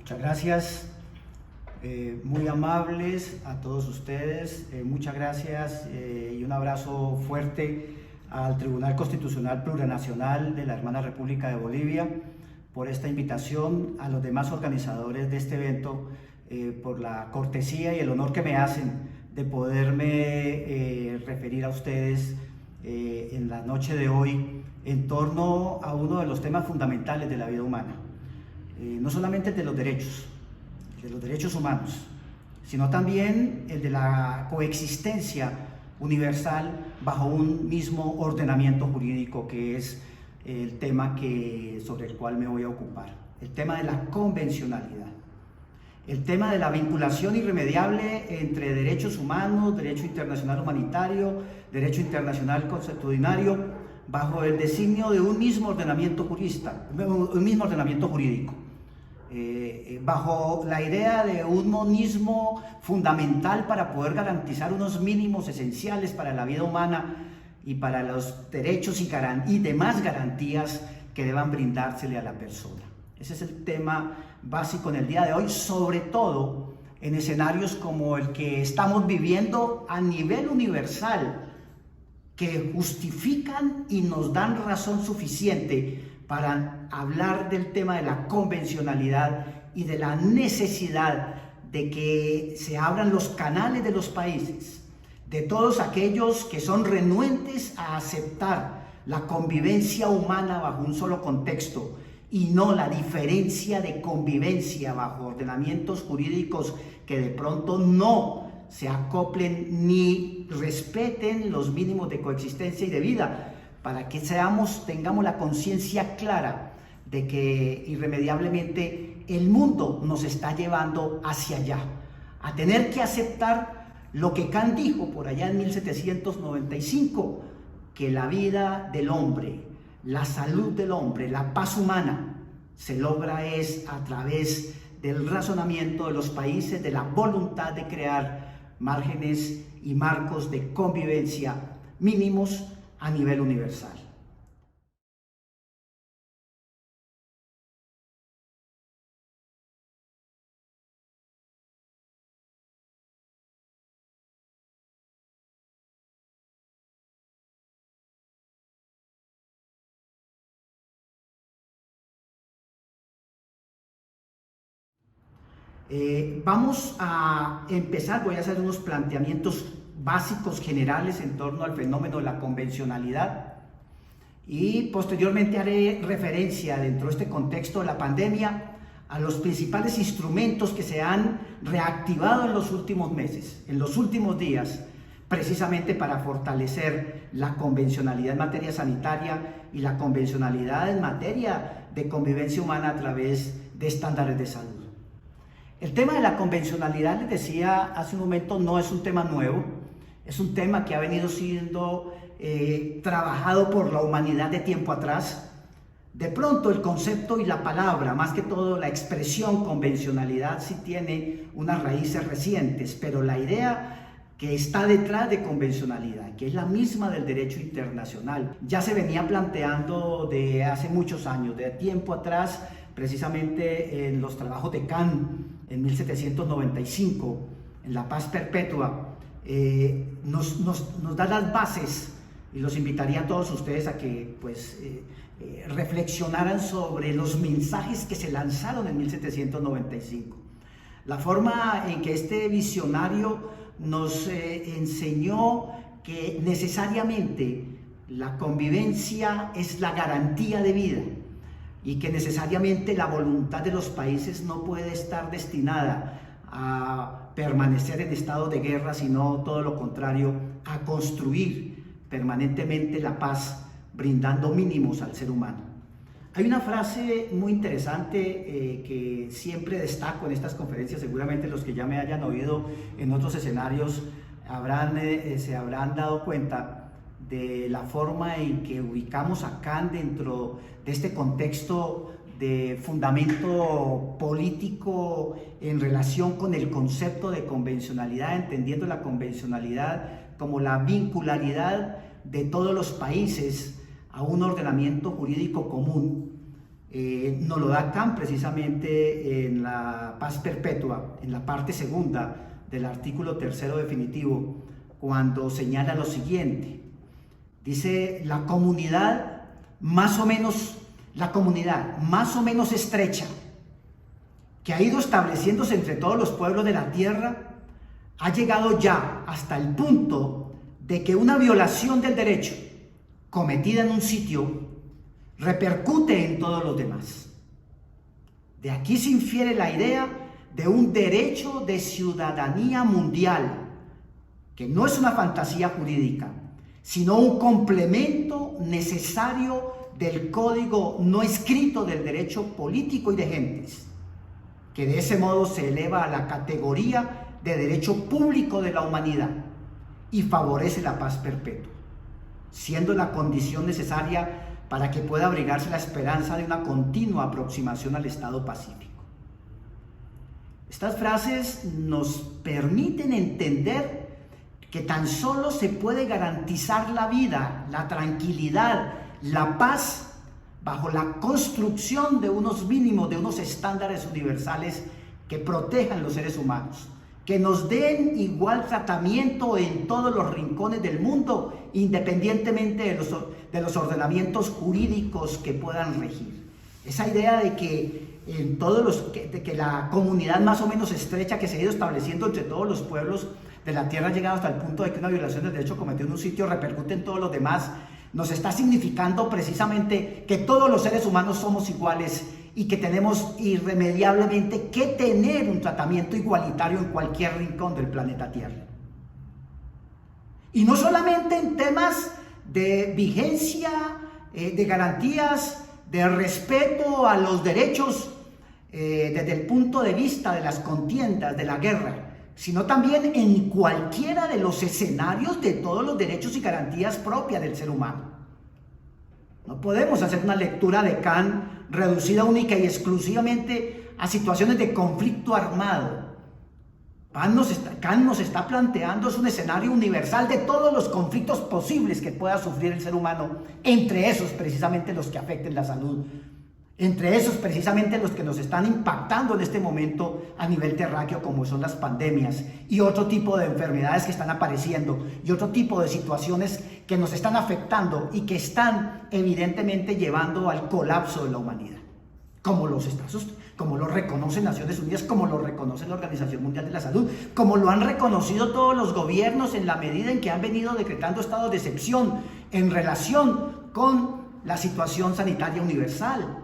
Muchas gracias, muy amables a todos ustedes, muchas gracias y un abrazo fuerte al Tribunal Constitucional Plurinacional de la Hermana República de Bolivia por esta invitación, a los demás organizadores de este evento por la cortesía y el honor que me hacen de poderme referir a ustedes en la noche de hoy en torno a uno de los temas fundamentales de la vida humana. No solamente el de los derechos humanos, sino también el de la coexistencia universal bajo un mismo ordenamiento jurídico, que es el tema sobre el cual me voy a ocupar, el tema de la convencionalidad, el tema de la vinculación irremediable entre derechos humanos, derecho internacional humanitario, derecho internacional consuetudinario, bajo el designio de un mismo ordenamiento jurídico. Bajo la idea de un monismo fundamental para poder garantizar unos mínimos esenciales para la vida humana y para los derechos y demás garantías que deban brindársele a la persona. Ese es el tema básico en el día de hoy, sobre todo en escenarios como el que estamos viviendo a nivel universal, que justifican y nos dan razón suficiente para hablar del tema de la convencionalidad y de la necesidad de que se abran los canales de los países, de todos aquellos que son renuentes a aceptar la convivencia humana bajo un solo contexto y no la diferencia de convivencia bajo ordenamientos jurídicos que de pronto no se acoplen ni respeten los mínimos de coexistencia y de vida, para que tengamos la conciencia clara de que irremediablemente el mundo nos está llevando hacia allá, a tener que aceptar lo que Kant dijo por allá en 1795, que la vida del hombre, la salud del hombre, la paz humana, se logra a través del razonamiento de los países, de la voluntad de crear márgenes y marcos de convivencia mínimos a nivel universal. Vamos a empezar, voy a hacer unos planteamientos básicos generales en torno al fenómeno de la convencionalidad y posteriormente haré referencia dentro de este contexto de la pandemia a los principales instrumentos que se han reactivado en los últimos meses, en los últimos días, precisamente para fortalecer la convencionalidad en materia sanitaria y la convencionalidad en materia de convivencia humana a través de estándares de salud. El tema de la convencionalidad, les decía hace un momento, no es un tema nuevo, es un tema que ha venido siendo trabajado por la humanidad de tiempo atrás. De pronto el concepto y la palabra, más que todo la expresión convencionalidad, sí tiene unas raíces recientes, pero la idea que está detrás de convencionalidad, que es la misma del derecho internacional, ya se venía planteando de hace muchos años, de tiempo atrás, precisamente en los trabajos de Kant en 1795, en La Paz Perpetua, nos da las bases, y los invitaría a todos ustedes a que reflexionaran sobre los mensajes que se lanzaron en 1795. La forma en que este visionario nos enseñó que necesariamente la convivencia es la garantía de vida y que necesariamente la voluntad de los países no puede estar destinada a permanecer en estado de guerra, sino todo lo contrario, a construir permanentemente la paz, brindando mínimos al ser humano. Hay una frase muy interesante que siempre destaco en estas conferencias, seguramente los que ya me hayan oído en otros escenarios se habrán dado cuenta de la forma en que ubicamos a Kant dentro de este contexto de fundamento político en relación con el concepto de convencionalidad, entendiendo la convencionalidad como la vincularidad de todos los países a un ordenamiento jurídico común, nos lo da Kant precisamente en la paz perpetua, en la parte segunda del artículo tercero definitivo, cuando señala lo siguiente. Dice, la comunidad más o menos estrecha, que ha ido estableciéndose entre todos los pueblos de la tierra, ha llegado ya hasta el punto de que una violación del derecho cometida en un sitio repercute en todos los demás. De aquí se infiere la idea de un derecho de ciudadanía mundial, que no es una fantasía jurídica, sino un complemento necesario del código no escrito del derecho político y de gentes, que de ese modo se eleva a la categoría de derecho público de la humanidad y favorece la paz perpetua, siendo la condición necesaria para que pueda abrigarse la esperanza de una continua aproximación al Estado pacífico. Estas frases nos permiten entender que tan solo se puede garantizar la vida, la tranquilidad, la paz, bajo la construcción de unos mínimos, de unos estándares universales que protejan los seres humanos, que nos den igual tratamiento en todos los rincones del mundo, independientemente de los ordenamientos jurídicos que puedan regir. Esa idea de que de que la comunidad más o menos estrecha que se ha ido estableciendo entre todos los pueblos de la tierra ha llegado hasta el punto de que una violación del derecho cometida en un sitio repercute en todos los demás, nos está significando precisamente que todos los seres humanos somos iguales y que tenemos irremediablemente que tener un tratamiento igualitario en cualquier rincón del planeta Tierra. Y no solamente en temas de vigencia, de garantías, de respeto a los derechos desde el punto de vista de las contiendas, de la guerra, sino también en cualquiera de los escenarios de todos los derechos y garantías propias del ser humano. No podemos hacer una lectura de Kant reducida única y exclusivamente a situaciones de conflicto armado. Kant nos está planteando es un escenario universal de todos los conflictos posibles que pueda sufrir el ser humano, entre esos precisamente los que afecten la salud, entre esos precisamente los que nos están impactando en este momento a nivel terráqueo, como son las pandemias y otro tipo de enfermedades que están apareciendo y otro tipo de situaciones que nos están afectando y que están evidentemente llevando al colapso de la humanidad, como lo reconocen Naciones Unidas, como lo reconoce la Organización Mundial de la Salud, como lo han reconocido todos los gobiernos en la medida en que han venido decretando estados de excepción en relación con la situación sanitaria universal.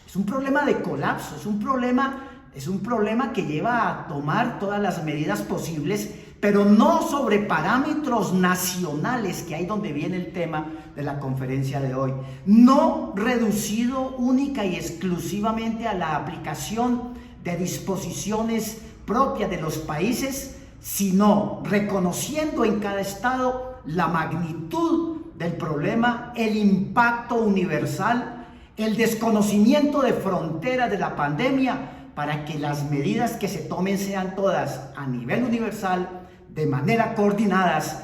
Es un problema de colapso, es un problema que lleva a tomar todas las medidas posibles, pero no sobre parámetros nacionales, que ahí donde viene el tema de la conferencia de hoy, no reducido única y exclusivamente a la aplicación de disposiciones propias de los países, sino reconociendo en cada estado la magnitud del problema, el impacto universal, el desconocimiento de fronteras de la pandemia, para que las medidas que se tomen sean todas a nivel universal, de manera coordinadas,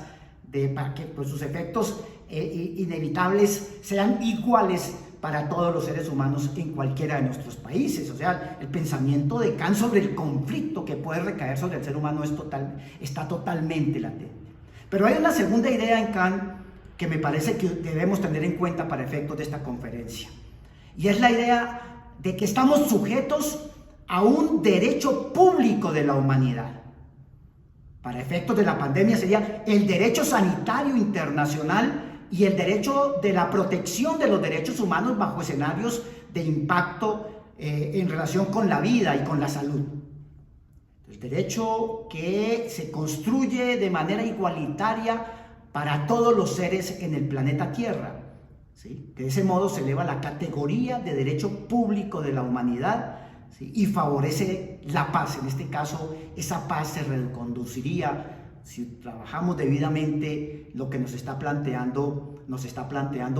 para que pues, sus efectos inevitables sean iguales para todos los seres humanos en cualquiera de nuestros países. O sea, el pensamiento de Kant sobre el conflicto que puede recaer sobre el ser humano está totalmente latente. Pero hay una segunda idea en Kant que me parece que debemos tener en cuenta para efectos de esta conferencia. Y es la idea de que estamos sujetos a un derecho público de la humanidad. Para efectos de la pandemia sería el derecho sanitario internacional y el derecho de la protección de los derechos humanos bajo escenarios de impacto en relación con la vida y con la salud. El derecho que se construye de manera igualitaria para todos los seres en el planeta Tierra. ¿Sí? De ese modo se eleva la categoría de derecho público de la humanidad, ¿sí? Y favorece la paz. En este caso, esa paz se reconduciría, si trabajamos debidamente lo que nos está planteando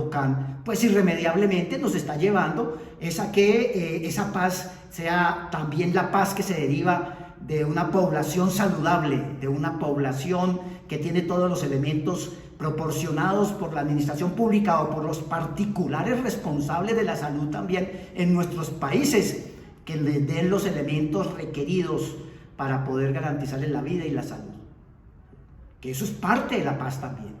Kant, pues irremediablemente nos está llevando a que esa paz sea también la paz que se deriva de una población saludable, de una población que tiene todos los elementos proporcionados por la administración pública o por los particulares responsables de la salud también en nuestros países, que le den los elementos requeridos para poder garantizarles la vida y la salud. Que eso es parte de la paz también.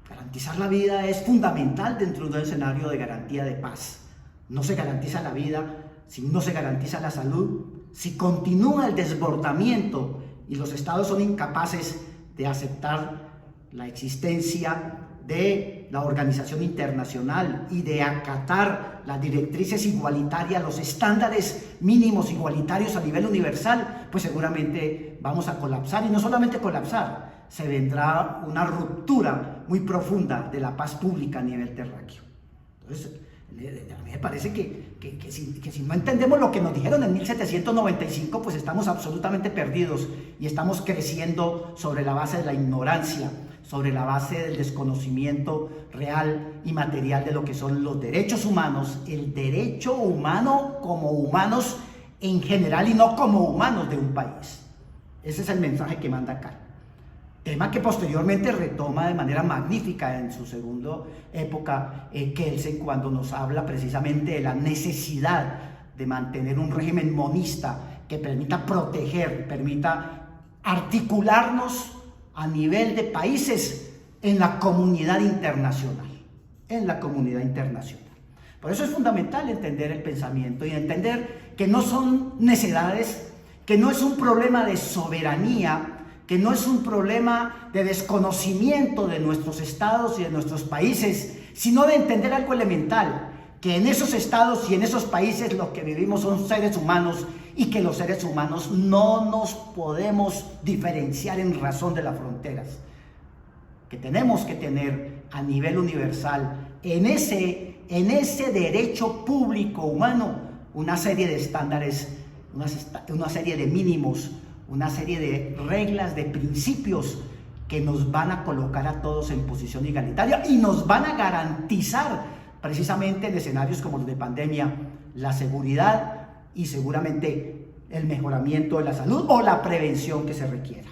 Garantizar la vida es fundamental dentro de un escenario de garantía de paz. No se garantiza la vida si no se garantiza la salud, si continúa el desbordamiento y los estados son incapaces de aceptar la existencia de la organización internacional y de acatar las directrices igualitarias, los estándares mínimos igualitarios a nivel universal, pues seguramente vamos a colapsar, y no solamente colapsar, se vendrá una ruptura muy profunda de la paz pública a nivel terráqueo. Entonces, a mí me parece que si no entendemos lo que nos dijeron en 1795, pues estamos absolutamente perdidos y estamos creciendo sobre la base de la ignorancia, sobre la base del desconocimiento real y material de lo que son los derechos humanos, el derecho humano como humanos en general y no como humanos de un país. Ese es el mensaje que manda acá. Tema que posteriormente retoma de manera magnífica en su segunda época Kelsen, cuando nos habla precisamente de la necesidad de mantener un régimen monista que permita proteger, permita articularnos a nivel de países en la comunidad internacional. Por eso es fundamental entender el pensamiento y entender que no son necedades, que no es un problema de soberanía, que no es un problema de desconocimiento de nuestros estados y de nuestros países, sino de entender algo elemental, que en esos estados y en esos países los que vivimos son seres humanos y que los seres humanos no nos podemos diferenciar en razón de las fronteras, que tenemos que tener a nivel universal en ese derecho público humano una serie de estándares, una serie de mínimos, una serie de reglas, de principios que nos van a colocar a todos en posición igualitaria y nos van a garantizar precisamente en escenarios como los de pandemia la seguridad y seguramente el mejoramiento de la salud o la prevención que se requiera.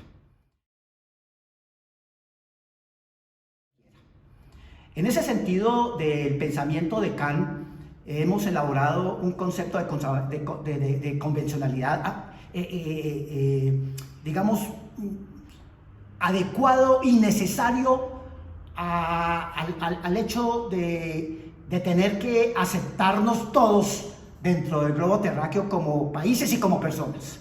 En ese sentido del pensamiento de Kant, hemos elaborado un concepto de convencionalidad, digamos, adecuado y necesario al hecho de tener que aceptarnos todos dentro del globo terráqueo como países y como personas.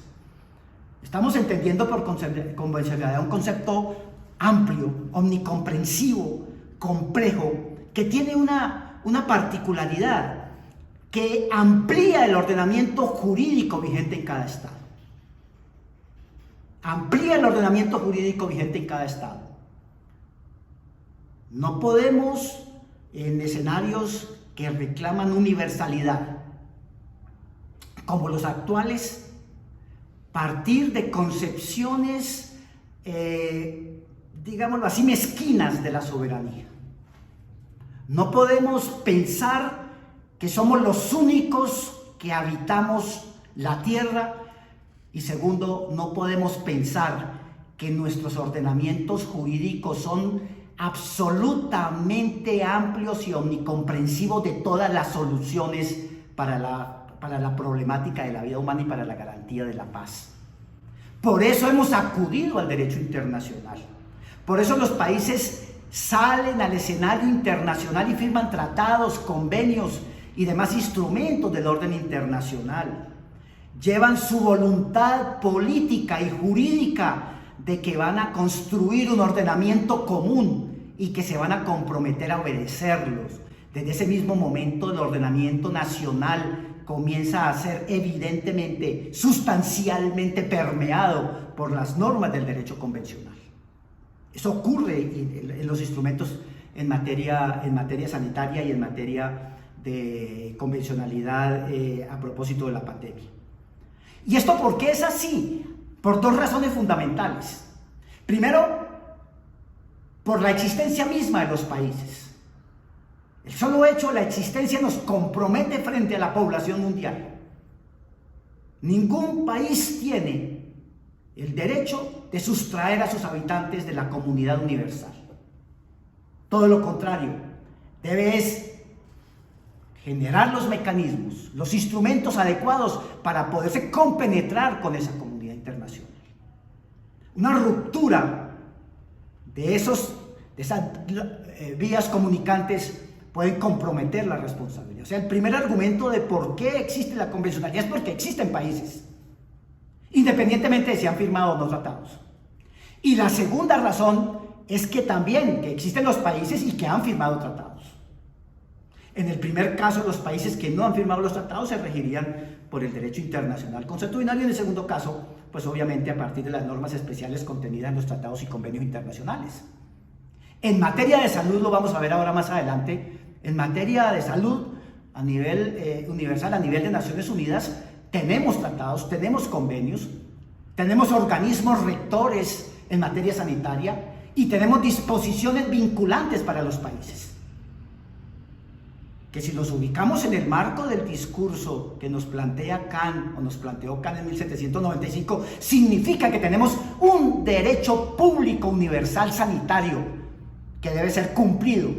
Estamos entendiendo por convencionalidad un concepto amplio, omnicomprensivo, complejo, que tiene una particularidad que amplía el ordenamiento jurídico vigente en cada estado. Amplía el ordenamiento jurídico vigente en cada estado. No podemos, en escenarios que reclaman universalidad, como los actuales, partir de concepciones, digámoslo así, mezquinas de la soberanía. No podemos pensar que somos los únicos que habitamos la tierra. Y segundo, no podemos pensar que nuestros ordenamientos jurídicos son absolutamente amplios y omnicomprensivos de todas las soluciones para la problemática de la vida humana y para la garantía de la paz. Por eso hemos acudido al derecho internacional. Por eso los países salen al escenario internacional y firman tratados, convenios y demás instrumentos del orden internacional. Llevan su voluntad política y jurídica de que van a construir un ordenamiento común y que se van a comprometer a obedecerlos. Desde ese mismo momento el ordenamiento nacional comienza a ser evidentemente, sustancialmente permeado por las normas del derecho convencional. Eso ocurre en los instrumentos en materia sanitaria y en materia de convencionalidad a propósito de la pandemia. ¿Y esto por qué es así? Por dos razones fundamentales. Primero, por la existencia misma de los países. El solo hecho de la existencia nos compromete frente a la población mundial. Ningún país tiene el derecho de sustraer a sus habitantes de la comunidad universal. Todo lo contrario, debe generar los mecanismos, los instrumentos adecuados para poderse compenetrar con esa comunidad internacional. Una ruptura de esas vías comunicantes pueden comprometer la responsabilidad. O sea, el primer argumento de por qué existe la convencionalidad es porque existen países, independientemente de si han firmado o no tratados. Y la segunda razón es que también que existen los países y que han firmado tratados. En el primer caso, los países que no han firmado los tratados se regirían por el derecho internacional consuetudinario. En el segundo caso, pues obviamente a partir de las normas especiales contenidas en los tratados y convenios internacionales. En materia de salud, lo vamos a ver ahora más adelante, en materia de salud a nivel universal, a nivel de Naciones Unidas, tenemos tratados, tenemos convenios, tenemos organismos rectores en materia sanitaria y tenemos disposiciones vinculantes para los países. Que si nos ubicamos en el marco del discurso que nos plantea Kant, o nos planteó Kant en 1795, significa que tenemos un derecho público universal sanitario que debe ser cumplido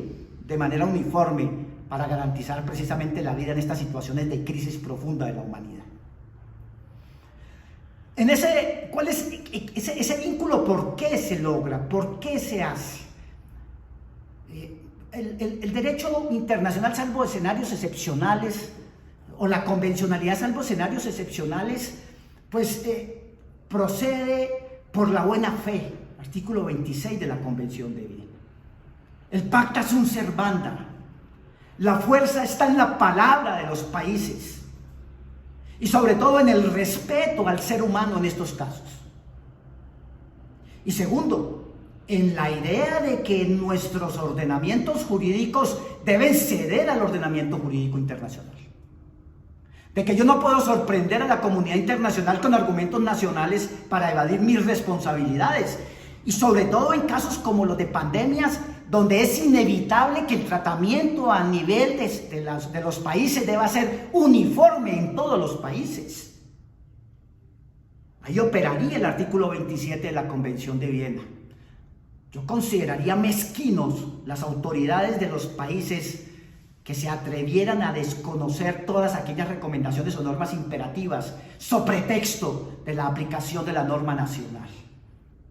de manera uniforme para garantizar precisamente la vida en estas situaciones de crisis profunda de la humanidad. ¿Cuál es ese vínculo? ¿Por qué se logra? ¿Por qué se hace? El derecho internacional, salvo escenarios excepcionales, o la convencionalidad, salvo escenarios excepcionales, pues procede por la buena fe, artículo 26 de la Convención de Viena. El pacta sunt servanda. La fuerza está en la palabra de los países y sobre todo en el respeto al ser humano en estos casos. Y segundo, en la idea de que nuestros ordenamientos jurídicos deben ceder al ordenamiento jurídico internacional. De que yo no puedo sorprender a la comunidad internacional con argumentos nacionales para evadir mis responsabilidades. Y sobre todo en casos como los de pandemias, donde es inevitable que el tratamiento a nivel de los países deba ser uniforme en todos los países. Ahí operaría el artículo 27 de la Convención de Viena. Yo consideraría mezquinos las autoridades de los países que se atrevieran a desconocer todas aquellas recomendaciones o normas imperativas sobre pretexto de la aplicación de la norma nacional.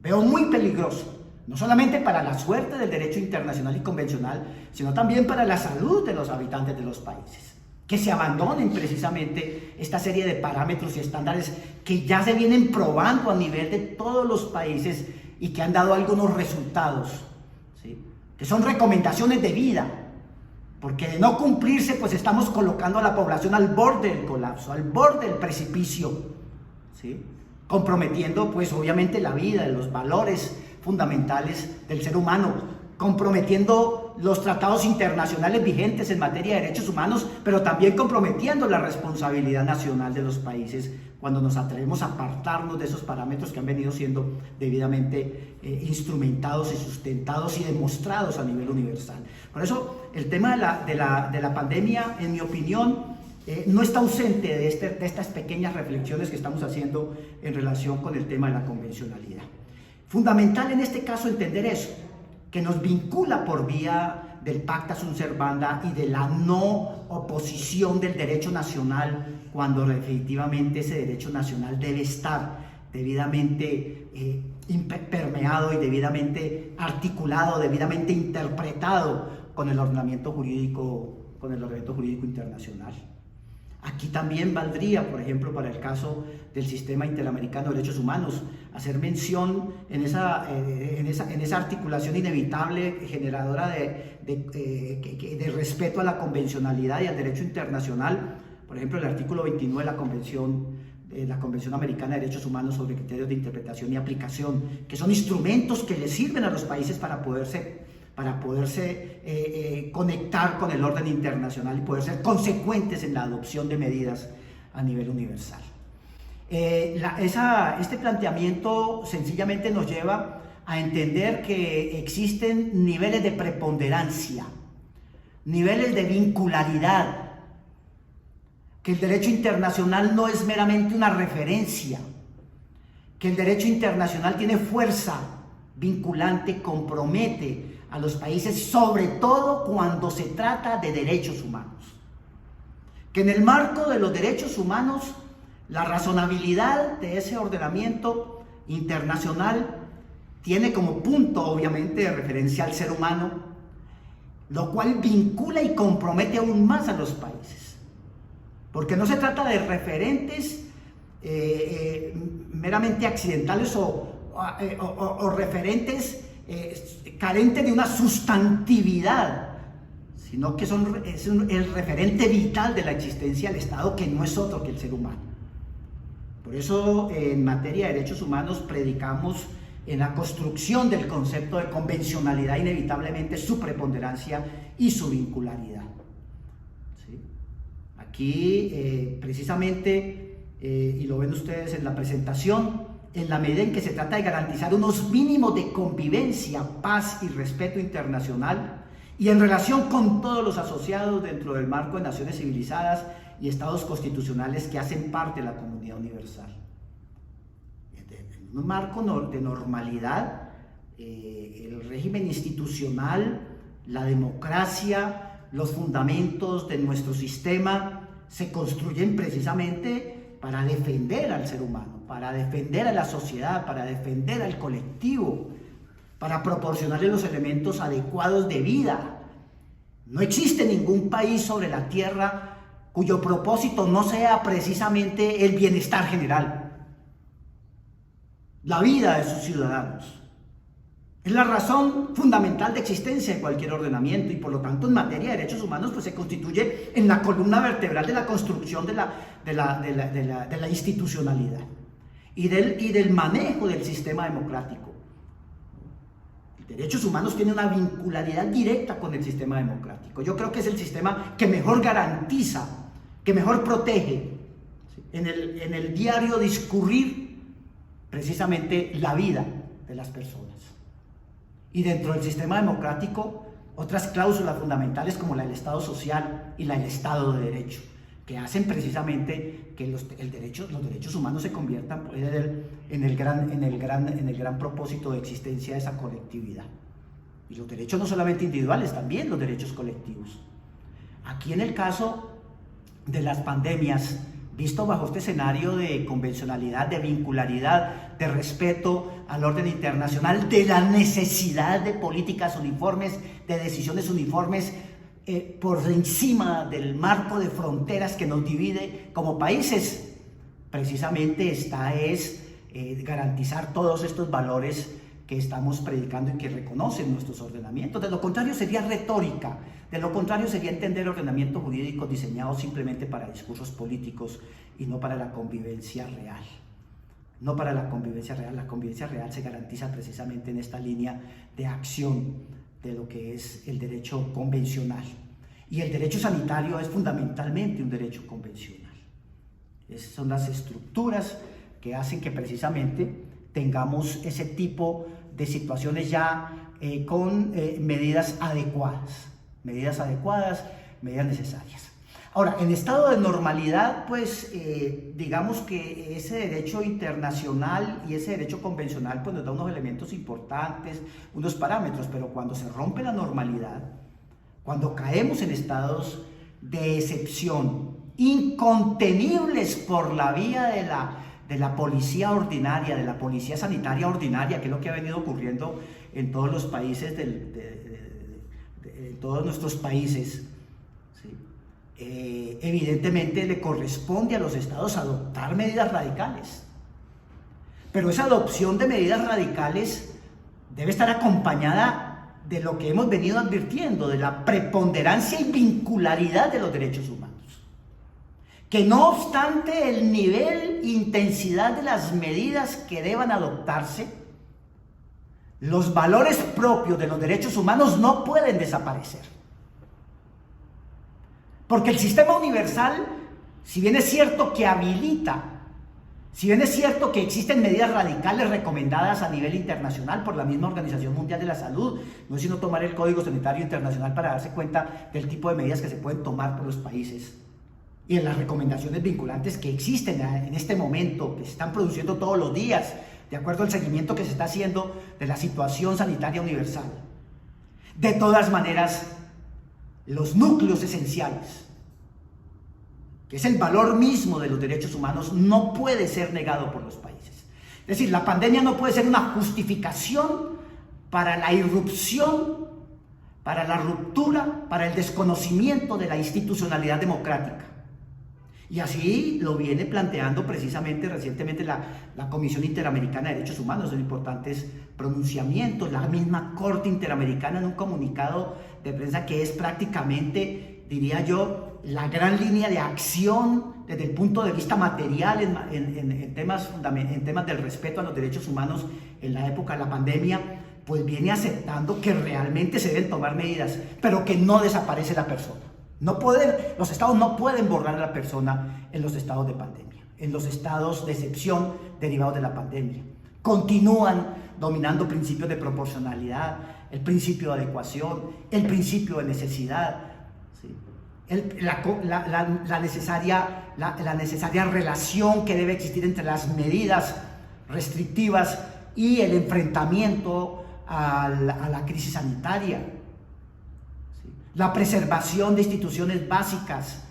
Veo muy peligroso, no solamente para la suerte del derecho internacional y convencional, sino también para la salud de los habitantes de los países, que se abandonen precisamente esta serie de parámetros y estándares que ya se vienen probando a nivel de todos los países y que han dado algunos resultados, ¿sí? Que son recomendaciones de vida, porque de no cumplirse, pues estamos colocando a la población al borde del colapso, al borde del precipicio, ¿sí? Comprometiendo, pues obviamente, la vida, los valores fundamentales del ser humano, comprometiendo los tratados internacionales vigentes en materia de derechos humanos, pero también comprometiendo la responsabilidad nacional de los países cuando nos atrevemos a apartarnos de esos parámetros que han venido siendo debidamente instrumentados y sustentados y demostrados a nivel universal. Por eso el tema de la pandemia, en mi opinión, no está ausente de estas pequeñas reflexiones que estamos haciendo en relación con el tema de la convencionalidad. Fundamental en este caso entender eso, que nos vincula por vía del pacta sunt servanda y de la no oposición del derecho nacional, cuando efectivamente ese derecho nacional debe estar debidamente permeado y debidamente articulado, debidamente interpretado con el ordenamiento jurídico internacional. Aquí también valdría, por ejemplo, para el caso del Sistema Interamericano de Derechos Humanos, hacer mención en esa articulación inevitable generadora de respeto a la convencionalidad y al derecho internacional. Por ejemplo, el artículo 29 de la Convención Americana de Derechos Humanos sobre criterios de interpretación y aplicación, que son instrumentos que le sirven a los países para poderse conectar con el orden internacional y poder ser consecuentes en la adopción de medidas a nivel universal. Este planteamiento sencillamente nos lleva a entender que existen niveles de preponderancia, niveles de vincularidad, que el derecho internacional no es meramente una referencia, que el derecho internacional tiene fuerza vinculante, compromete a los países, sobre todo cuando se trata de derechos humanos. Que en el marco de los derechos humanos, la razonabilidad de ese ordenamiento internacional tiene como punto, obviamente, de referencia al ser humano, lo cual vincula y compromete aún más a los países. Porque no se trata de referentes meramente accidentales o referentes carentes de una sustantividad, sino que es el referente vital de la existencia del Estado, que no es otro que el ser humano. Por eso, en materia de derechos humanos, predicamos en la construcción del concepto de convencionalidad, inevitablemente su preponderancia y su vincularidad. ¿Sí? Aquí, precisamente, y lo ven ustedes en la presentación, en la medida en que se trata de garantizar unos mínimos de convivencia, paz y respeto internacional, y en relación con todos los asociados dentro del marco de naciones civilizadas y estados constitucionales que hacen parte de la comunidad universal. En un marco de normalidad, el régimen institucional, la democracia, los fundamentos de nuestro sistema se construyen precisamente para defender al ser humano, para defender a la sociedad, para defender al colectivo, para proporcionarle los elementos adecuados de vida. No existe ningún país sobre la tierra cuyo propósito no sea precisamente el bienestar general, la vida de sus ciudadanos. Es la razón fundamental de existencia de cualquier ordenamiento y, por lo tanto, en materia de derechos humanos, pues se constituye en la columna vertebral de la construcción de la institucionalidad y del manejo del sistema democrático. Derechos humanos tiene una vincularidad directa con el sistema democrático. Yo creo que es el sistema que mejor garantiza, que mejor protege en el diario discurrir precisamente la vida de las personas. Y dentro del sistema democrático, otras cláusulas fundamentales como la del Estado social y la del Estado de Derecho, que hacen precisamente que los derechos humanos se conviertan en el gran propósito de existencia de esa colectividad. Y los derechos no solamente individuales, también los derechos colectivos. Aquí, en el caso de las pandemias, visto bajo este escenario de convencionalidad, de vincularidad, de respeto al orden internacional, de la necesidad de políticas uniformes, de decisiones uniformes, por encima del marco de fronteras que nos divide como países, precisamente garantizar todos estos valores que estamos predicando y que reconocen nuestros ordenamientos. De lo contrario sería retórica, de lo contrario sería entender ordenamientos jurídicos diseñados simplemente para discursos políticos y no para la convivencia real. No para la convivencia real se garantiza precisamente en esta línea de acción de lo que es el derecho convencional. Y el derecho sanitario es fundamentalmente un derecho convencional. Son las estructuras que hacen que precisamente tengamos ese tipo de situaciones ya con medidas adecuadas, medidas necesarias. Ahora, en estado de normalidad, pues digamos que ese derecho internacional y ese derecho convencional pues nos da unos elementos importantes, unos parámetros, pero cuando se rompe la normalidad, cuando caemos en estados de excepción, incontenibles por la vía de la policía ordinaria, de la policía sanitaria ordinaria, que es lo que ha venido ocurriendo en todos los países, en todos nuestros países, ¿sí? Evidentemente le corresponde a los estados adoptar medidas radicales, pero esa adopción de medidas radicales debe estar acompañada de lo que hemos venido advirtiendo, de la preponderancia y vincularidad de los derechos humanos. Que no obstante el nivel e intensidad de las medidas que deban adoptarse, los valores propios de los derechos humanos no pueden desaparecer. Porque el sistema universal, si bien es cierto que habilita, si bien es cierto que existen medidas radicales recomendadas a nivel internacional por la misma Organización Mundial de la Salud, no es sino tomar el Código Sanitario Internacional para darse cuenta del tipo de medidas que se pueden tomar por los países y en las recomendaciones vinculantes que existen en este momento, que se están produciendo todos los días de acuerdo al seguimiento que se está haciendo de la situación sanitaria universal. De todas maneras, los núcleos esenciales, que es el valor mismo de los derechos humanos, no puede ser negado por los países. Es decir, la pandemia no puede ser una justificación para la irrupción, para la ruptura, para el desconocimiento de la institucionalidad democrática. Y así lo viene planteando precisamente recientemente la Comisión Interamericana de Derechos Humanos, en importantes pronunciamientos, la misma Corte Interamericana en un comunicado de prensa que es prácticamente, diría yo, la gran línea de acción desde el punto de vista material en temas del respeto a los derechos humanos en la época de la pandemia, pues viene aceptando que realmente se deben tomar medidas, pero que no desaparece la persona. Los estados no pueden borrar a la persona en los estados de pandemia, en los estados de excepción derivados de la pandemia. Continúan dominando principios de proporcionalidad, el principio de adecuación, el principio de necesidad, ¿sí? La necesaria relación que debe existir entre las medidas restrictivas y el enfrentamiento a la crisis sanitaria. La preservación de instituciones básicas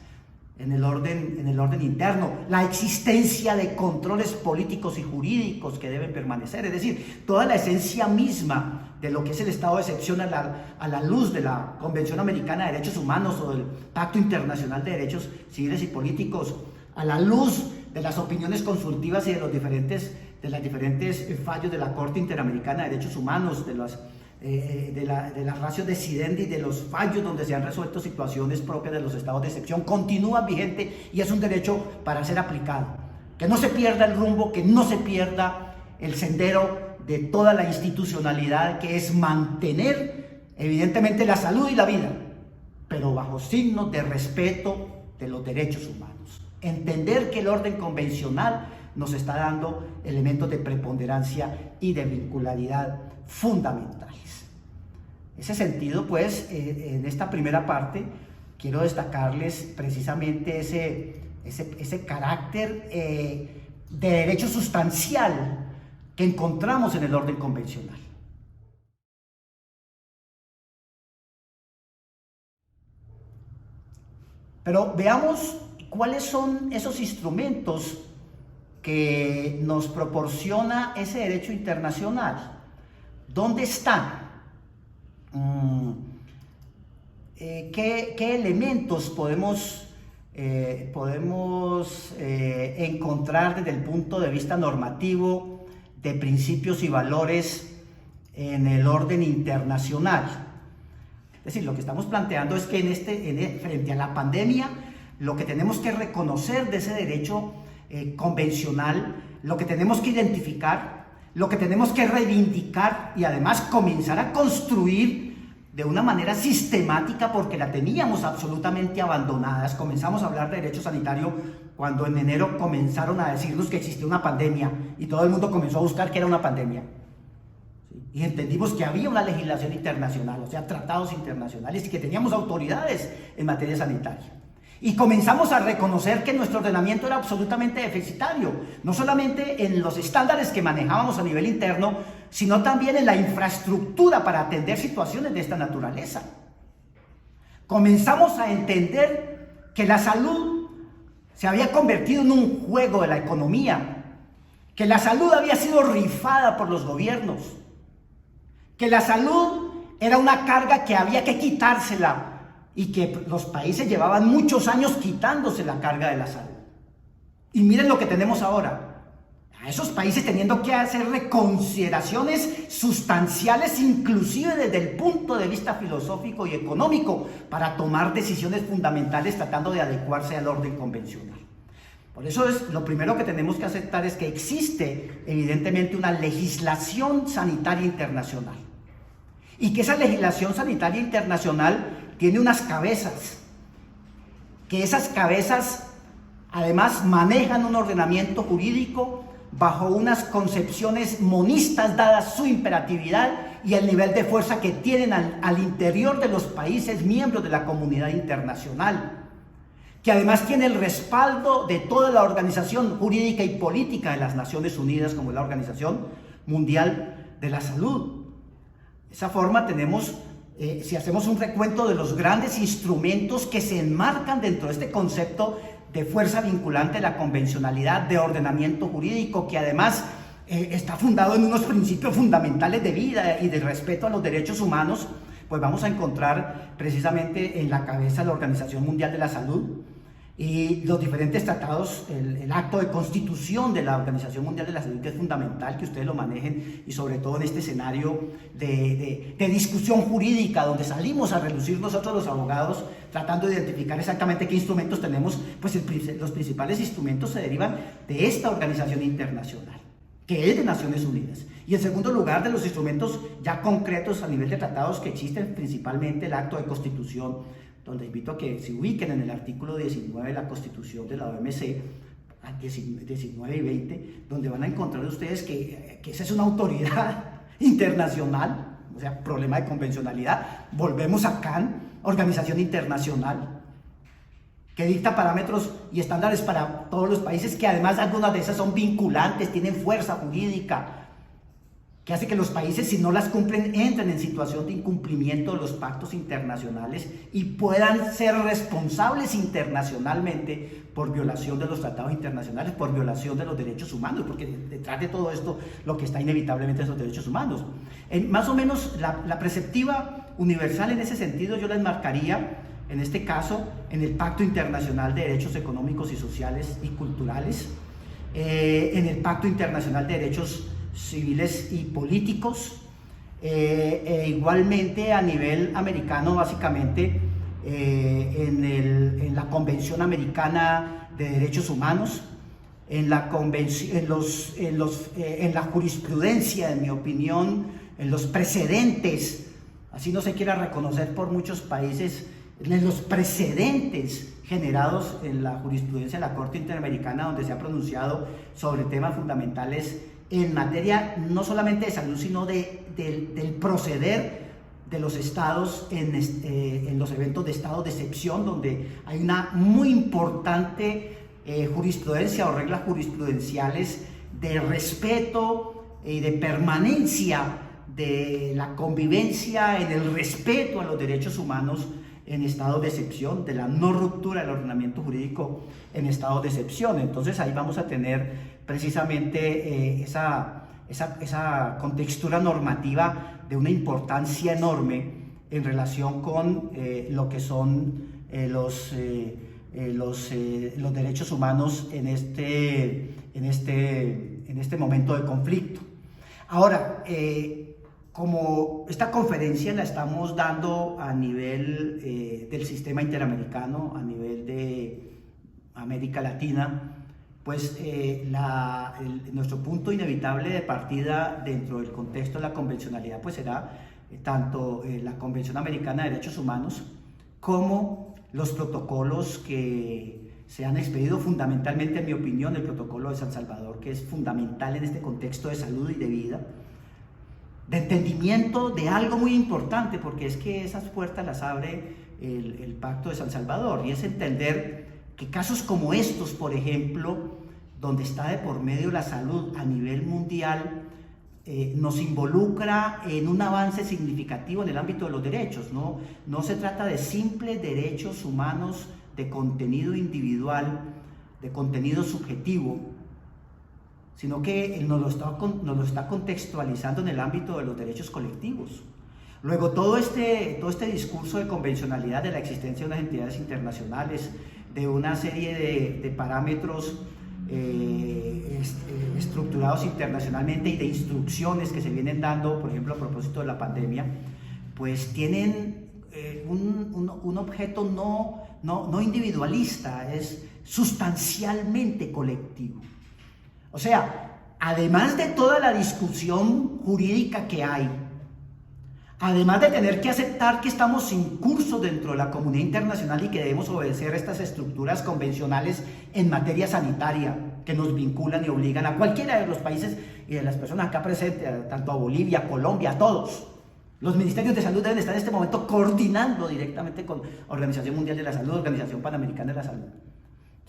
en el orden interno, la existencia de controles políticos y jurídicos que deben permanecer, es decir, toda la esencia misma de lo que es el estado de excepción a la luz de la Convención Americana de Derechos Humanos o del Pacto Internacional de Derechos Civiles y Políticos, a la luz de las opiniones consultivas y de los diferentes fallos de la Corte Interamericana de Derechos Humanos, de las ratios decidendi, de los fallos donde se han resuelto situaciones propias de los estados de excepción, continúa vigente y es un derecho para ser aplicado. Que no se pierda el rumbo, que no se pierda el sendero de toda la institucionalidad, que es mantener evidentemente la salud y la vida, pero bajo signos de respeto de los derechos humanos. Entender que el orden convencional nos está dando elementos de preponderancia y de vincularidad fundamentales. En ese sentido, pues, en esta primera parte quiero destacarles precisamente ese carácter de derecho sustancial que encontramos en el orden convencional. Pero veamos cuáles son esos instrumentos que nos proporciona ese derecho internacional. ¿Dónde están? ¿Qué elementos podemos encontrar desde el punto de vista normativo de principios y valores en el orden internacional? Es decir, lo que estamos planteando es que frente a la pandemia, lo que tenemos que reconocer de ese derecho convencional, lo que tenemos que identificar, lo que tenemos que reivindicar y además comenzar a construir de una manera sistemática, porque la teníamos absolutamente abandonadas. Comenzamos a hablar de derecho sanitario cuando en enero comenzaron a decirnos que existía una pandemia y todo el mundo comenzó a buscar qué era una pandemia. ¿Sí? Y entendimos que había una legislación internacional, o sea, tratados internacionales, y que teníamos autoridades en materia sanitaria. Y comenzamos a reconocer que nuestro ordenamiento era absolutamente deficitario, no solamente en los estándares que manejábamos a nivel interno, sino también en la infraestructura para atender situaciones de esta naturaleza. Comenzamos a entender que la salud se había convertido en un juego de la economía, que la salud había sido rifada por los gobiernos, que la salud era una carga que había que quitársela, y que los países llevaban muchos años quitándose la carga de la salud. Y miren lo que tenemos ahora. A esos países teniendo que hacer reconsideraciones sustanciales, inclusive desde el punto de vista filosófico y económico, para tomar decisiones fundamentales tratando de adecuarse al orden convencional. Por eso lo primero que tenemos que aceptar es que existe evidentemente una legislación sanitaria internacional. Y que esa legislación sanitaria internacional tiene unas cabezas, que esas cabezas además manejan un ordenamiento jurídico bajo unas concepciones monistas dadas su imperatividad y el nivel de fuerza que tienen al interior de los países miembros de la comunidad internacional, que además tiene el respaldo de toda la organización jurídica y política de las Naciones Unidas, como es la Organización Mundial de la Salud. De esa forma tenemos, si hacemos un recuento de los grandes instrumentos que se enmarcan dentro de este concepto de fuerza vinculante de la convencionalidad de ordenamiento jurídico, que además está fundado en unos principios fundamentales de vida y de respeto a los derechos humanos, pues vamos a encontrar precisamente en la cabeza la Organización Mundial de la Salud y los diferentes tratados, el acto de constitución de la Organización Mundial de la Salud, que es fundamental que ustedes lo manejen, y sobre todo en este escenario de discusión jurídica, donde salimos a relucir nosotros los abogados tratando de identificar exactamente qué instrumentos tenemos. Pues los principales instrumentos se derivan de esta organización internacional, que es de Naciones Unidas. Y en segundo lugar, de los instrumentos ya concretos a nivel de tratados que existen, principalmente el acto de constitución, donde invito a que se ubiquen en el artículo 19 de la Constitución de la OMC, 19 y 20, donde van a encontrar ustedes que esa es una autoridad internacional, o sea, problema de convencionalidad. Volvemos a CAN, organización internacional, que dicta parámetros y estándares para todos los países, que además algunas de esas son vinculantes, tienen fuerza jurídica, que hace que los países, si no las cumplen, entren en situación de incumplimiento de los pactos internacionales y puedan ser responsables internacionalmente por violación de los tratados internacionales, por violación de los derechos humanos, porque detrás de todo esto lo que está inevitablemente son los derechos humanos. Más o menos la preceptiva universal en ese sentido yo la enmarcaría, en este caso, en el Pacto Internacional de Derechos Económicos y Sociales y Culturales, en el Pacto Internacional de Derechos Civiles y Políticos, igualmente a nivel americano, básicamente en la Convención Americana de Derechos Humanos, en la jurisprudencia, en mi opinión, en los precedentes, así no se quiera reconocer por muchos países, en los precedentes generados en la jurisprudencia de la Corte Interamericana, donde se ha pronunciado sobre temas fundamentales en materia no solamente de salud, sino del proceder de los estados en los eventos de estado de excepción, donde hay una muy importante jurisprudencia o reglas jurisprudenciales de respeto y de permanencia de la convivencia en el respeto a los derechos humanos en estado de excepción, de la no ruptura del ordenamiento jurídico en estado de excepción. Entonces ahí vamos a tener precisamente esa contextura normativa de una importancia enorme en relación con lo que son los derechos humanos en este momento de conflicto. Ahora, como esta conferencia la estamos dando a nivel del sistema interamericano, a nivel de América Latina, pues nuestro punto inevitable de partida dentro del contexto de la convencionalidad pues será tanto la Convención Americana de Derechos Humanos como los protocolos que se han expedido, fundamentalmente en mi opinión el protocolo de San Salvador, que es fundamental en este contexto de salud y de vida, de entendimiento de algo muy importante, porque es que esas puertas las abre el Pacto de San Salvador, y es entender que casos como estos, por ejemplo, donde está de por medio la salud a nivel mundial, nos involucra en un avance significativo en el ámbito de los derechos. No se trata de simples derechos humanos de contenido individual, de contenido subjetivo, sino que nos lo está contextualizando en el ámbito de los derechos colectivos. Luego, todo este discurso de convencionalidad de la existencia de unas entidades internacionales, de una serie de parámetros estructurados internacionalmente y de instrucciones que se vienen dando, por ejemplo, a propósito de la pandemia, pues tienen un objeto no individualista, es sustancialmente colectivo. O sea, además de toda la discusión jurídica que hay, además de tener que aceptar que estamos en curso dentro de la comunidad internacional y que debemos obedecer estas estructuras convencionales en materia sanitaria que nos vinculan y obligan a cualquiera de los países y de las personas acá presentes, tanto a Bolivia, Colombia, a todos, Los ministerios de salud deben estar en este momento coordinando directamente con Organización Mundial de la Salud, Organización Panamericana de la Salud.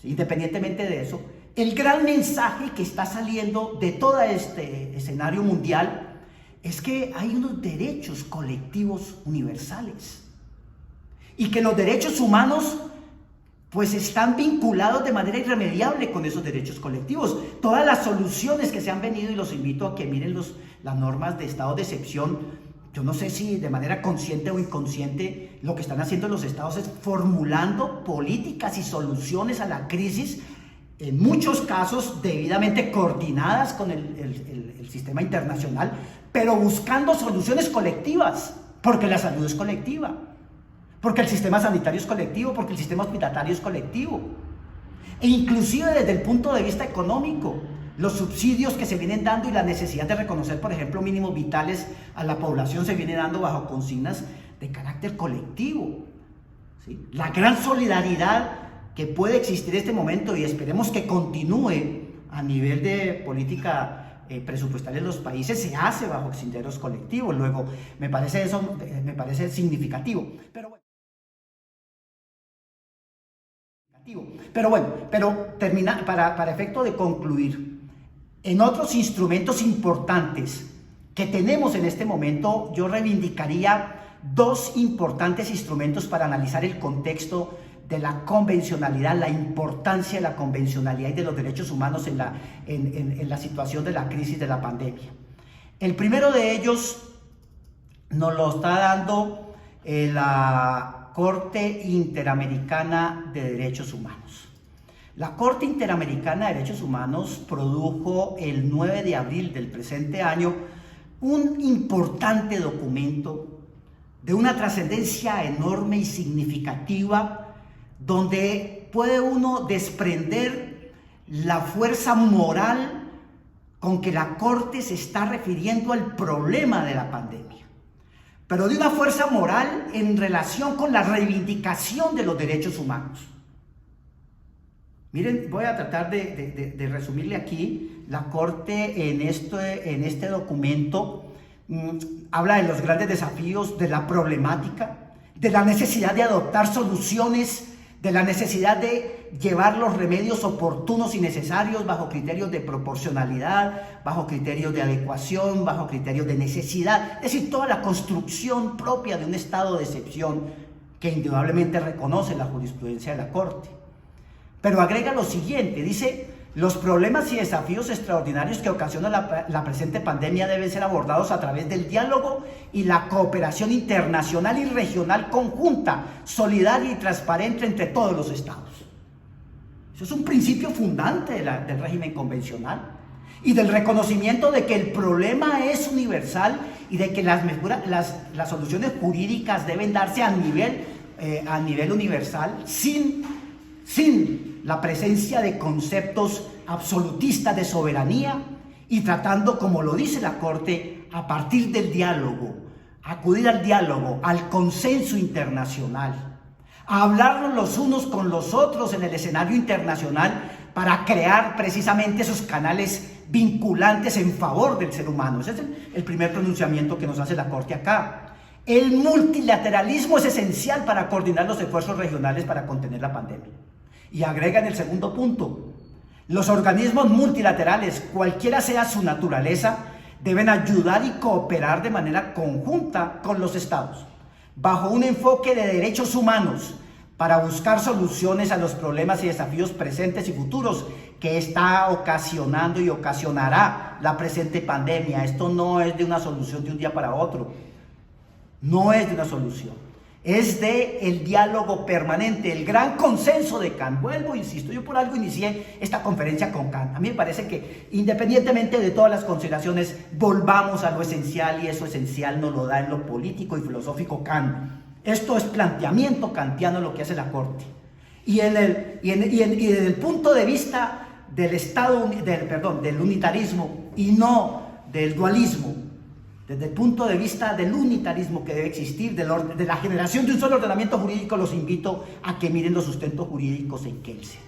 ¿Sí? Independientemente de eso, el gran mensaje que está saliendo de todo este escenario mundial es que hay unos derechos colectivos universales y que los derechos humanos pues están vinculados de manera irremediable con esos derechos colectivos. Todas las soluciones que se han venido, y los invito a que miren las normas de estado de excepción. Yo no sé si de manera consciente o inconsciente lo que están haciendo los estados es formulando políticas y soluciones a la crisis, en muchos casos debidamente coordinadas con el sistema internacional, pero buscando soluciones colectivas, porque la salud es colectiva, porque el sistema sanitario es colectivo, porque el sistema hospitalario es colectivo. E inclusive desde el punto de vista económico, los subsidios que se vienen dando y la necesidad de reconocer, por ejemplo, mínimos vitales a la población se viene dando bajo consignas de carácter colectivo. ¿Sí? La gran solidaridad que puede existir en este momento, y esperemos que continúe a nivel de política presupuestaria en los países, se hace bajo senderos colectivos. Luego, me parece significativo. Pero bueno, para efecto de concluir, en otros instrumentos importantes que tenemos en este momento, yo reivindicaría dos importantes instrumentos para analizar el contexto de la convencionalidad, la importancia de la convencionalidad y de los derechos humanos en la situación de la crisis de la pandemia. El primero de ellos nos lo está dando la Corte Interamericana de Derechos Humanos. La Corte Interamericana de Derechos Humanos produjo el 9 de abril del presente año un importante documento de una trascendencia enorme y significativa, donde puede uno desprender la fuerza moral con que la Corte se está refiriendo al problema de la pandemia, pero de una fuerza moral en relación con la reivindicación de los derechos humanos. Miren, voy a tratar de resumirle aquí. La Corte en este documento habla de los grandes desafíos, de la problemática, de la necesidad de adoptar soluciones, de la necesidad de llevar los remedios oportunos y necesarios bajo criterios de proporcionalidad, bajo criterios de adecuación, bajo criterios de necesidad, es decir, toda la construcción propia de un estado de excepción que indudablemente reconoce la jurisprudencia de la Corte. Pero agrega lo siguiente, dice: los problemas y desafíos extraordinarios que ocasiona la presente pandemia deben ser abordados a través del diálogo y la cooperación internacional y regional conjunta, solidaria y transparente entre todos los estados. Eso es un principio fundante del régimen convencional y del reconocimiento de que el problema es universal y de que las soluciones jurídicas deben darse a nivel universal sin la presencia de conceptos absolutistas de soberanía, y tratando, como lo dice la Corte, a partir del diálogo, acudir al diálogo, al consenso internacional, a hablarnos los unos con los otros en el escenario internacional para crear precisamente esos canales vinculantes en favor del ser humano. Ese es el primer pronunciamiento que nos hace la Corte acá. El multilateralismo es esencial para coordinar los esfuerzos regionales para contener la pandemia. Y agrega en el segundo punto: los organismos multilaterales, cualquiera sea su naturaleza, deben ayudar y cooperar de manera conjunta con los estados, bajo un enfoque de derechos humanos, para buscar soluciones a los problemas y desafíos presentes y futuros que está ocasionando y ocasionará la presente pandemia. Esto no es de una solución de un día para otro, no es de una solución. Es de el diálogo permanente, el gran consenso de Cannes. Vuelvo, insisto, yo por algo inicié esta conferencia con Cannes. A mí me parece que, independientemente de todas las consideraciones, volvamos a lo esencial, y eso esencial nos lo da en lo político y filosófico Cannes. Esto es planteamiento kantiano lo que hace la Corte. Y desde el punto de vista del unitarismo y no del dualismo, desde el punto de vista del unitarismo que debe existir, de la generación de un solo ordenamiento jurídico, los invito a que miren los sustentos jurídicos en Kelsen.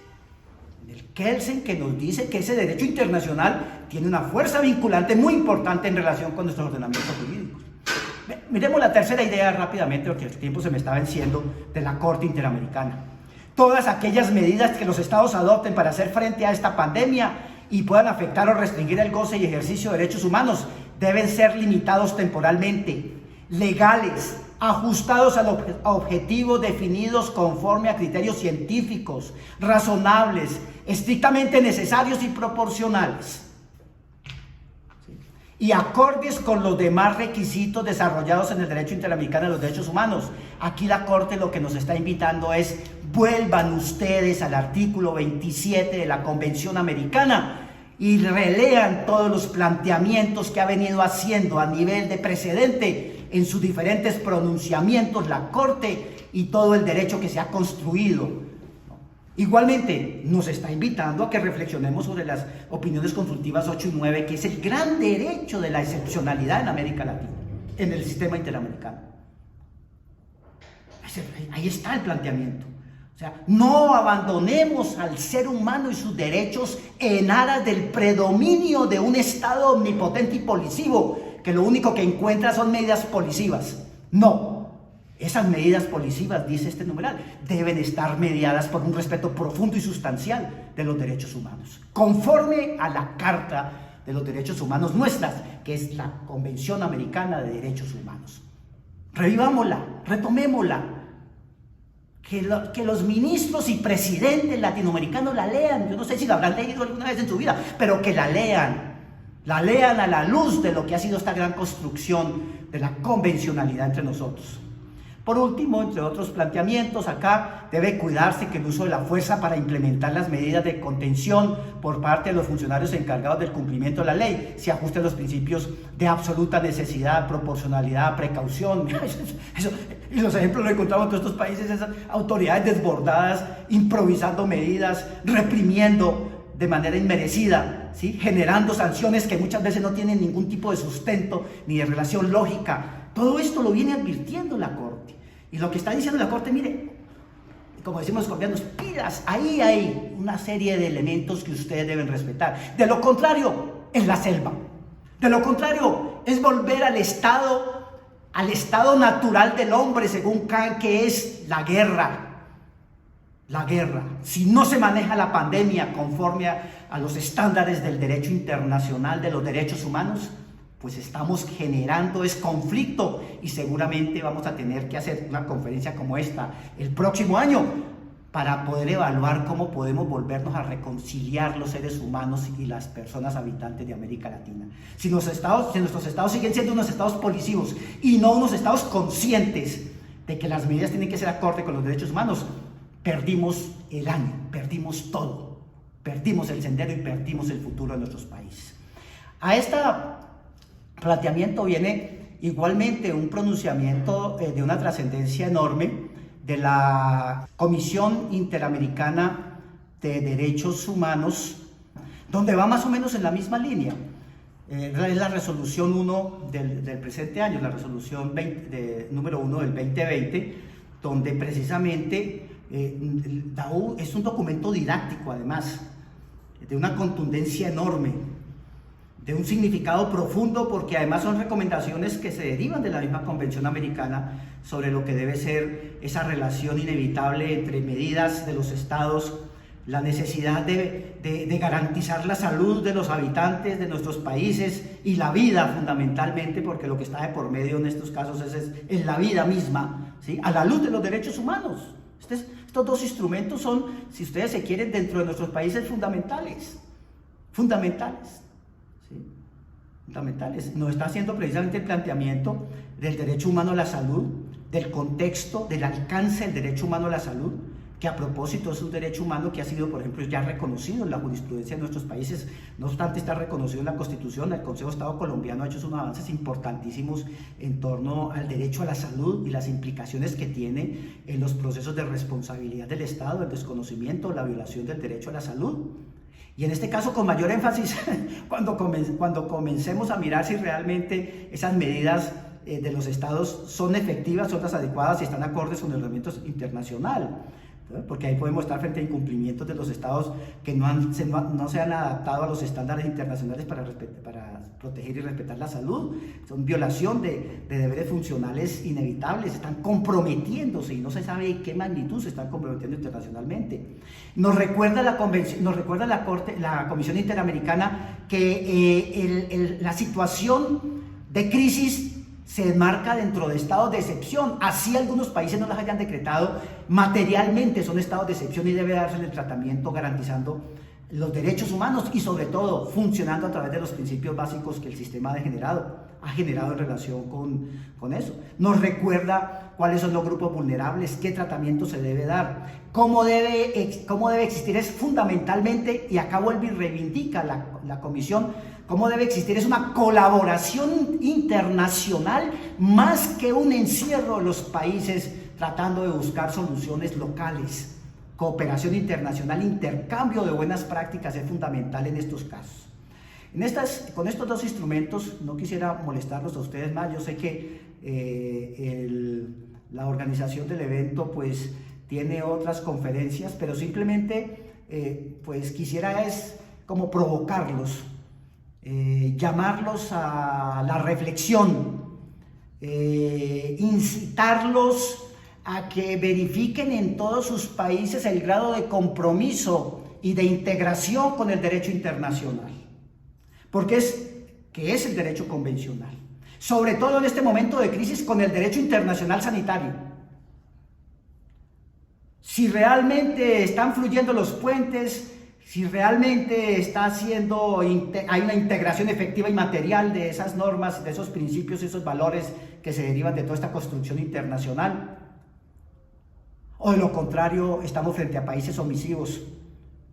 El Kelsen, que nos dice que ese derecho internacional tiene una fuerza vinculante muy importante en relación con nuestros ordenamientos jurídicos. miremos la tercera idea rápidamente, porque el tiempo se me está venciendo, de la Corte Interamericana. Todas aquellas medidas que los estados adopten para hacer frente a esta pandemia y puedan afectar o restringir el goce y ejercicio de derechos humanos deben ser limitados temporalmente, legales, ajustados a objetivos definidos conforme a criterios científicos, razonables, estrictamente necesarios y proporcionales, y acordes con los demás requisitos desarrollados en el derecho interamericano de los derechos humanos. Aquí la Corte lo que nos está invitando es: vuelvan ustedes al artículo 27 de la Convención Americana y relean todos los planteamientos que ha venido haciendo a nivel de precedente en sus diferentes pronunciamientos la Corte y todo el derecho que se ha construido. Igualmente, nos está invitando a que reflexionemos sobre las opiniones consultivas 8 y 9, que es el gran derecho de la excepcionalidad en América Latina, en el sistema interamericano. Ahí está el planteamiento. O sea, no abandonemos al ser humano y sus derechos en aras del predominio de un Estado omnipotente y policivo, que lo único que encuentra son medidas policivas. No. Esas medidas policivas, dice este numeral, deben estar mediadas por un respeto profundo y sustancial de los derechos humanos, conforme a la Carta de los Derechos Humanos nuestras, que es la Convención Americana de Derechos Humanos. Revivámosla, retomémosla, que los ministros y presidentes latinoamericanos la lean. Yo no sé si la habrán leído alguna vez en su vida, pero que la lean a la luz de lo que ha sido esta gran construcción de la convencionalidad entre nosotros. Por último, entre otros planteamientos, acá debe cuidarse que el uso de la fuerza para implementar las medidas de contención por parte de los funcionarios encargados del cumplimiento de la ley se ajuste a los principios de absoluta necesidad, proporcionalidad, precaución. Y los ejemplos los encontramos en todos estos países, esas autoridades desbordadas, improvisando medidas, reprimiendo de manera inmerecida, ¿sí? Generando sanciones que muchas veces no tienen ningún tipo de sustento ni de relación lógica. Todo esto lo viene advirtiendo la Corte. Y lo que está diciendo la Corte, mire, como decimos los colombianos, pilas, ahí hay una serie de elementos que ustedes deben respetar. De lo contrario, es la selva. De lo contrario, es volver al estado natural del hombre, según Kant, que es la guerra. La guerra. Si no se maneja la pandemia conforme a los estándares del derecho internacional de los derechos humanos, pues estamos generando conflicto, y seguramente vamos a tener que hacer una conferencia como esta el próximo año para poder evaluar cómo podemos volvernos a reconciliar los seres humanos y las personas habitantes de América Latina. Si nuestros estados siguen siendo unos estados policivos y no unos estados conscientes de que las medidas tienen que ser acorde con los derechos humanos, perdimos el año, perdimos todo, perdimos el sendero y perdimos el futuro de nuestros países. A este planteamiento viene igualmente un pronunciamiento de una trascendencia enorme de la Comisión Interamericana de Derechos Humanos, donde va más o menos en la misma línea. Es la resolución 1 del presente año, la resolución número 1 del 2020, donde precisamente es un documento didáctico, además, de una contundencia enorme, de un significado profundo, porque además son recomendaciones que se derivan de la misma Convención Americana sobre lo que debe ser esa relación inevitable entre medidas de los estados, la necesidad de garantizar la salud de los habitantes de nuestros países y la vida fundamentalmente, porque lo que está de por medio en estos casos es la vida misma, ¿sí? A la luz de los derechos humanos. Estos dos instrumentos son, si ustedes se quieren, dentro de nuestros países fundamentales. Nos está haciendo precisamente el planteamiento del derecho humano a la salud, del contexto, del alcance del derecho humano a la salud, que a propósito es un derecho humano que ha sido, por ejemplo, ya reconocido en la jurisprudencia de nuestros países. No obstante, está reconocido en la Constitución. El Consejo de Estado colombiano ha hecho unos avances importantísimos en torno al derecho a la salud y las implicaciones que tiene en los procesos de responsabilidad del Estado, el desconocimiento, la violación del derecho a la salud. Y en este caso con mayor énfasis cuando comencemos a mirar si realmente esas medidas de los estados son efectivas, son las adecuadas y están acordes con el ordenamiento internacional. porque ahí podemos estar frente a incumplimientos de los estados que no se han adaptado a los estándares internacionales para proteger y respetar la salud. Son violación de deberes funcionales inevitables, están comprometiéndose y no se sabe en qué magnitud se están comprometiendo internacionalmente. Nos recuerda la Comisión Interamericana que la situación de crisis se enmarca dentro de estados de excepción, así algunos países no las hayan decretado materialmente, son estados de excepción y debe darse el tratamiento garantizando los derechos humanos y sobre todo funcionando a través de los principios básicos que el sistema ha generado en relación con eso. Nos recuerda cuáles son los grupos vulnerables, qué tratamiento se debe dar, cómo debe existir, es fundamentalmente, y acá vuelve y reivindica la Comisión, cómo debe existir, es una colaboración internacional más que un encierro de los países tratando de buscar soluciones locales. Cooperación internacional, intercambio de buenas prácticas es fundamental en estos casos. Con estos dos instrumentos, no quisiera molestarlos a ustedes más, yo sé que la organización del evento pues tiene otras conferencias, pero simplemente pues quisiera es como provocarlos, llamarlos a la reflexión, incitarlos a que verifiquen en todos sus países el grado de compromiso y de integración con el derecho internacional, porque es el derecho convencional, sobre todo en este momento de crisis con el derecho internacional sanitario. Si realmente están fluyendo los puentes, si realmente hay una integración efectiva y material de esas normas, de esos principios, esos valores que se derivan de toda esta construcción internacional, o de lo contrario, estamos frente a países omisivos,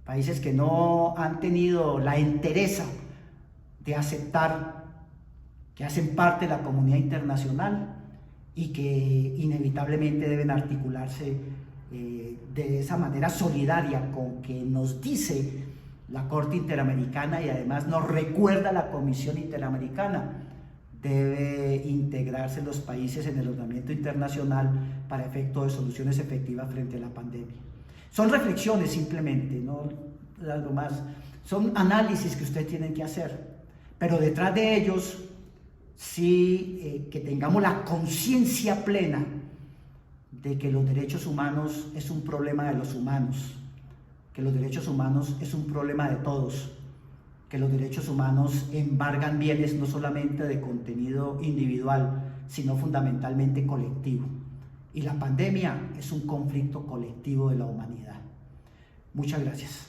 países que no han tenido la entereza de aceptar que hacen parte de la comunidad internacional y que inevitablemente deben articularse de esa manera solidaria con que nos dice la Corte Interamericana y además nos recuerda la Comisión Interamericana. Debe integrarse los países en el ordenamiento internacional para efecto de soluciones efectivas frente a la pandemia. Son reflexiones simplemente, no algo más. Son análisis que ustedes tienen que hacer, pero detrás de ellos sí que tengamos la conciencia plena de que los derechos humanos es un problema de los humanos, que los derechos humanos es un problema de todos, que los derechos humanos embargan bienes no solamente de contenido individual, sino fundamentalmente colectivo. Y la pandemia es un conflicto colectivo de la humanidad. Muchas gracias.